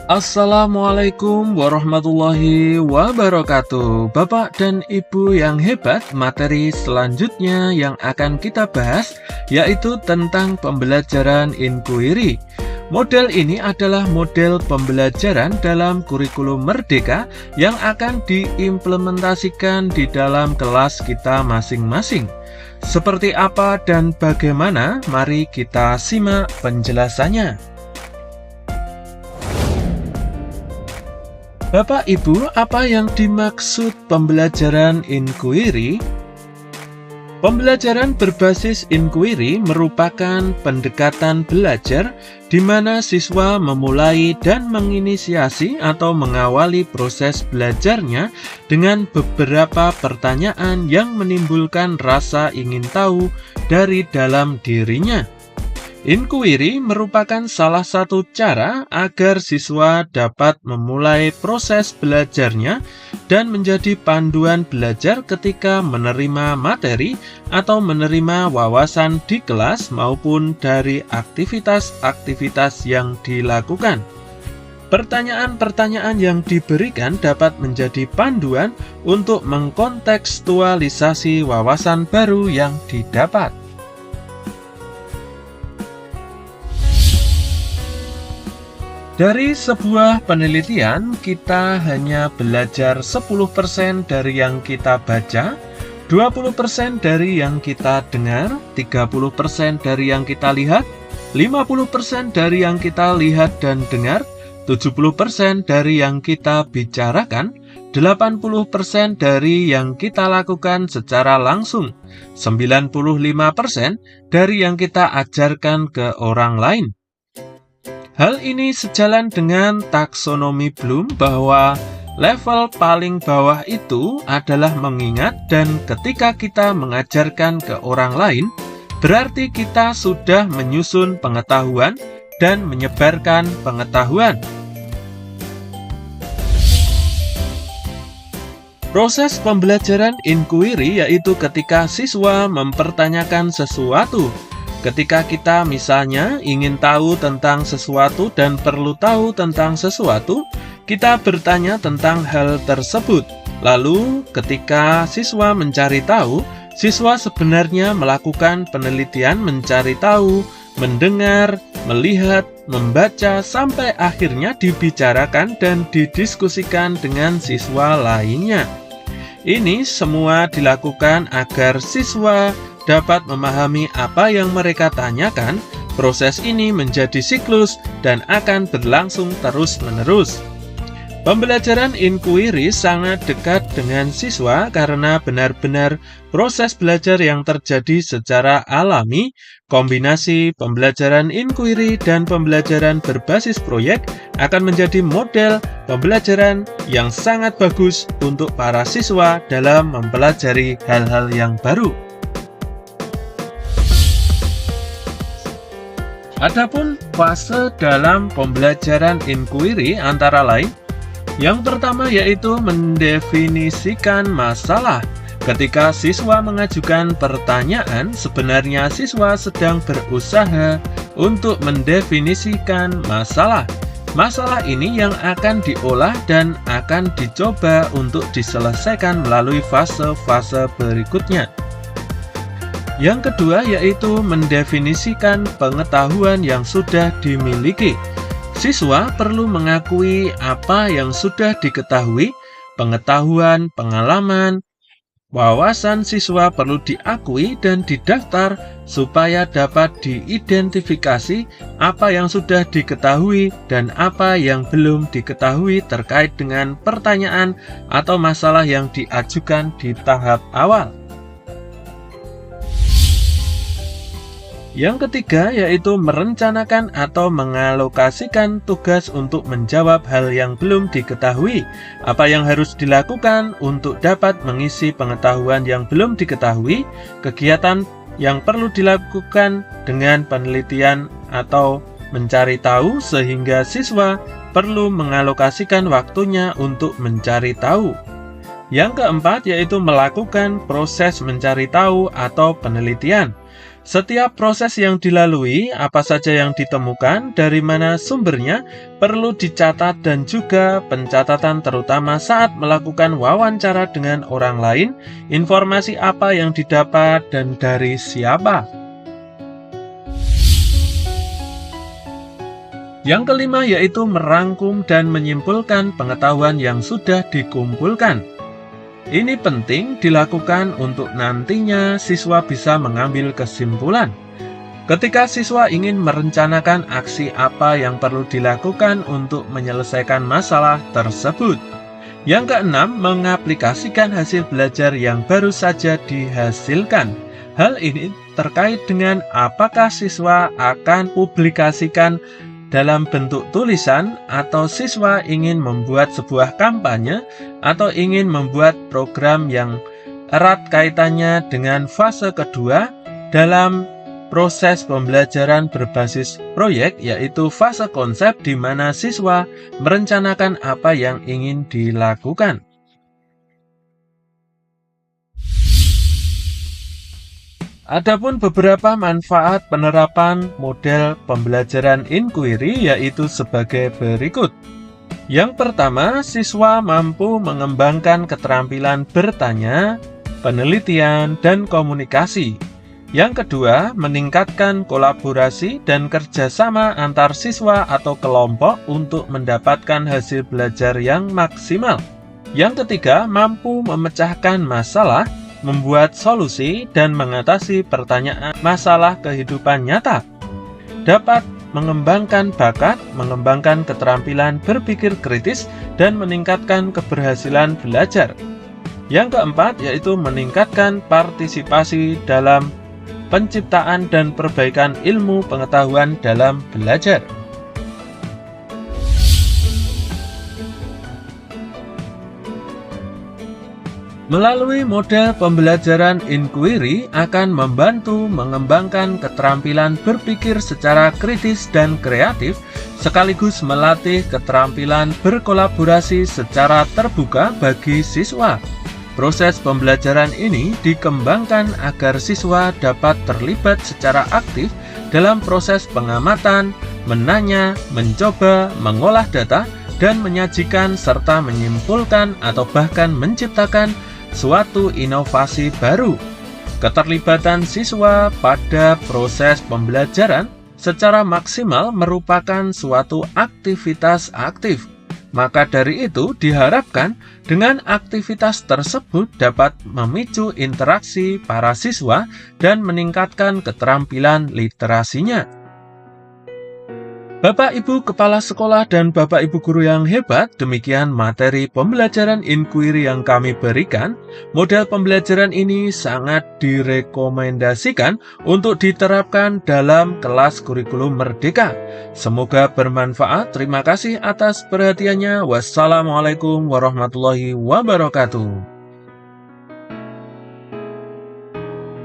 Assalamualaikum warahmatullahi wabarakatuh. Bapak dan Ibu yang hebat, materi selanjutnya yang akan kita bahas yaitu tentang pembelajaran inquiry. Model ini adalah model pembelajaran dalam kurikulum Merdeka yang akan diimplementasikan di dalam kelas kita masing-masing. Seperti apa dan bagaimana? Mari kita simak penjelasannya. Bapak Ibu, apa yang dimaksud pembelajaran inquiry? Pembelajaran berbasis inquiry merupakan pendekatan belajar di mana siswa memulai dan menginisiasi atau mengawali proses belajarnya dengan beberapa pertanyaan yang menimbulkan rasa ingin tahu dari dalam dirinya. Inquiry merupakan salah satu cara agar siswa dapat memulai proses belajarnya dan menjadi panduan belajar ketika menerima materi atau menerima wawasan di kelas maupun dari aktivitas-aktivitas yang dilakukan. Pertanyaan-pertanyaan yang diberikan dapat menjadi panduan untuk mengkontekstualisasi wawasan baru yang didapat. Dari sebuah penelitian, kita hanya belajar 10% dari yang kita baca, 20% dari yang kita dengar, 30% dari yang kita lihat, 50% dari yang kita lihat dan dengar, 70% dari yang kita bicarakan, 80% dari yang kita lakukan secara langsung, 95% dari yang kita ajarkan ke orang lain. Hal ini sejalan dengan taksonomi Bloom bahwa level paling bawah itu adalah mengingat, dan ketika kita mengajarkan ke orang lain, berarti kita sudah menyusun pengetahuan dan menyebarkan pengetahuan. Proses pembelajaran inquiry yaitu ketika siswa mempertanyakan sesuatu. Ketika kita misalnya ingin tahu tentang sesuatu dan perlu tahu tentang sesuatu, kita bertanya tentang hal tersebut. Lalu, ketika siswa mencari tahu, siswa sebenarnya melakukan penelitian mencari tahu, mendengar, melihat, membaca, sampai akhirnya dibicarakan dan didiskusikan dengan siswa lainnya. Ini semua dilakukan agar siswa dapat memahami apa yang mereka tanyakan. Proses ini menjadi siklus dan akan berlangsung terus-menerus. Pembelajaran inquiry sangat dekat dengan siswa karena benar-benar proses belajar yang terjadi secara alami. Kombinasi pembelajaran inquiry dan pembelajaran berbasis proyek akan menjadi model pembelajaran yang sangat bagus untuk para siswa dalam mempelajari hal-hal yang baru. Adapun fase dalam pembelajaran inquiry antara lain, yang pertama yaitu mendefinisikan masalah. Ketika siswa mengajukan pertanyaan, sebenarnya siswa sedang berusaha untuk mendefinisikan masalah. Masalah ini yang akan diolah dan akan dicoba untuk diselesaikan melalui fase-fase berikutnya. Yang kedua yaitu mendefinisikan pengetahuan yang sudah dimiliki. Siswa perlu mengakui apa yang sudah diketahui, pengetahuan, pengalaman, wawasan siswa perlu diakui dan didaftar supaya dapat diidentifikasi apa yang sudah diketahui dan apa yang belum diketahui terkait dengan pertanyaan atau masalah yang diajukan di tahap awal. Yang ketiga yaitu merencanakan atau mengalokasikan tugas untuk menjawab hal yang belum diketahui. Apa yang harus dilakukan untuk dapat mengisi pengetahuan yang belum diketahui, kegiatan yang perlu dilakukan dengan penelitian atau mencari tahu, sehingga siswa perlu mengalokasikan waktunya untuk mencari tahu. Yang keempat yaitu melakukan proses mencari tahu atau penelitian. Setiap proses yang dilalui, apa saja yang ditemukan, dari mana sumbernya, perlu dicatat dan juga pencatatan terutama saat melakukan wawancara dengan orang lain, informasi apa yang didapat dan dari siapa. Yang kelima yaitu merangkum dan menyimpulkan pengetahuan yang sudah dikumpulkan. Ini penting dilakukan untuk nantinya siswa bisa mengambil kesimpulan. Ketika siswa ingin merencanakan aksi apa yang perlu dilakukan untuk menyelesaikan masalah tersebut. Yang keenam, mengaplikasikan hasil belajar yang baru saja dihasilkan. Hal ini terkait dengan apakah siswa akan publikasikan dalam bentuk tulisan, atau siswa ingin membuat sebuah kampanye, atau ingin membuat program yang erat kaitannya dengan fase kedua dalam proses pembelajaran berbasis proyek, yaitu fase konsep di mana siswa merencanakan apa yang ingin dilakukan. Adapun beberapa manfaat penerapan model pembelajaran inquiry yaitu sebagai berikut. Yang pertama, siswa mampu mengembangkan keterampilan bertanya, penelitian, dan komunikasi. Yang kedua, meningkatkan kolaborasi dan kerjasama antar siswa atau kelompok untuk mendapatkan hasil belajar yang maksimal. Yang ketiga, mampu memecahkan masalah, membuat solusi, dan mengatasi pertanyaan masalah kehidupan nyata. Dapat mengembangkan bakat, mengembangkan keterampilan berpikir kritis, dan meningkatkan keberhasilan belajar. Yang keempat yaitu meningkatkan partisipasi dalam penciptaan dan perbaikan ilmu pengetahuan dalam belajar. Melalui model pembelajaran inquiry akan membantu mengembangkan keterampilan berpikir secara kritis dan kreatif, sekaligus melatih keterampilan berkolaborasi secara terbuka bagi siswa. Proses pembelajaran ini dikembangkan agar siswa dapat terlibat secara aktif dalam proses pengamatan, menanya, mencoba, mengolah data, dan menyajikan serta menyimpulkan atau bahkan menciptakan suatu inovasi baru. Keterlibatan siswa pada proses pembelajaran secara maksimal merupakan suatu aktivitas aktif. Maka dari itu diharapkan dengan aktivitas tersebut dapat memicu interaksi para siswa dan meningkatkan keterampilan literasinya. Bapak Ibu Kepala Sekolah dan Bapak Ibu Guru yang hebat, demikian materi pembelajaran inquiry yang kami berikan. Model pembelajaran ini sangat direkomendasikan untuk diterapkan dalam kelas kurikulum Merdeka. Semoga bermanfaat. Terima kasih atas perhatiannya. Wassalamualaikum warahmatullahi wabarakatuh.